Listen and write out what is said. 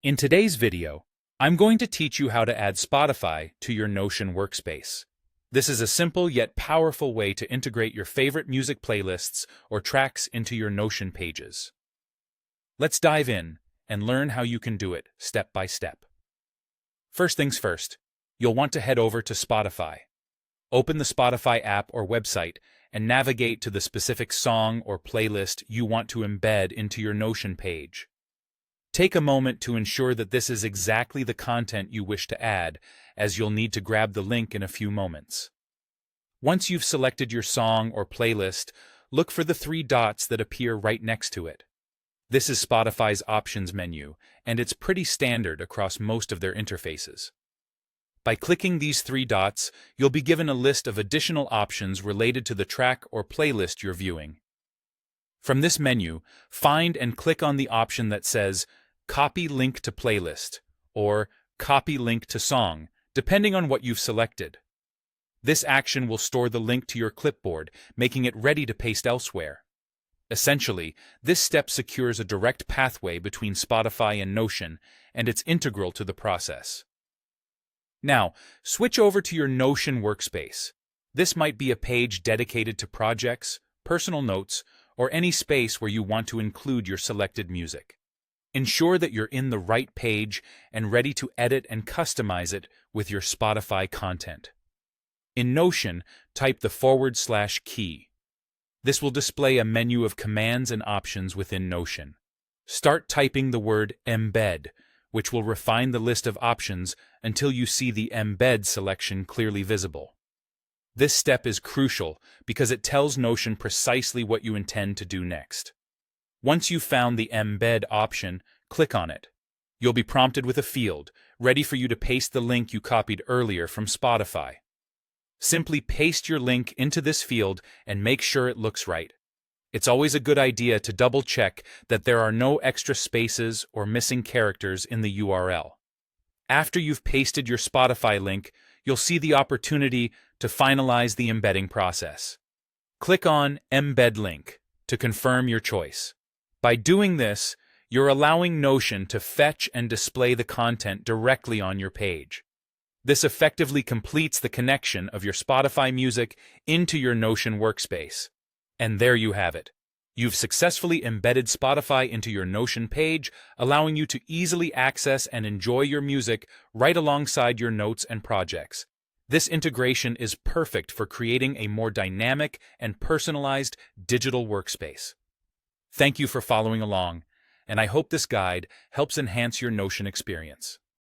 In today's video, I'm going to teach you how to add Spotify to your Notion workspace. This is a simple yet powerful way to integrate your favorite music playlists or tracks into your Notion pages. Let's dive in and learn how you can do it step by step. First things first, you'll want to head over to Spotify. Open the Spotify app or website and navigate to the specific song or playlist you want to embed into your Notion page. Take a moment to ensure that this is exactly the content you wish to add, as you'll need to grab the link in a few moments. Once you've selected your song or playlist, look for the three dots that appear right next to it. This is Spotify's options menu, and it's pretty standard across most of their interfaces. By clicking these three dots, you'll be given a list of additional options related to the track or playlist you're viewing. From this menu, find and click on the option that says Copy Link to Playlist or Copy Link to Song, depending on what you've selected. This action will store the link to your clipboard, making it ready to paste elsewhere. Essentially, this step secures a direct pathway between Spotify and Notion, and it's integral to the process. Now, switch over to your Notion workspace. This might be a page dedicated to projects, personal notes, or any space where you want to include your selected music. Ensure that you're in the right page and ready to edit and customize it with your Spotify content. In Notion, type the /key. This will display a menu of commands and options within Notion. Start typing the word embed, which will refine the list of options until you see the embed selection clearly visible. This step is crucial because it tells Notion precisely what you intend to do next. Once you've found the embed option, click on it. You'll be prompted with a field, ready for you to paste the link you copied earlier from Spotify. Simply paste your link into this field and make sure it looks right. It's always a good idea to double-check that there are no extra spaces or missing characters in the URL. After you've pasted your Spotify link, you'll see the opportunity to finalize the embedding process. Click on Embed Link to confirm your choice. By doing this, you're allowing Notion to fetch and display the content directly on your page. This effectively completes the connection of your Spotify music into your Notion workspace. And there you have it. You've successfully embedded Spotify into your Notion page, allowing you to easily access and enjoy your music right alongside your notes and projects. This integration is perfect for creating a more dynamic and personalized digital workspace. Thank you for following along, and I hope this guide helps enhance your Notion experience.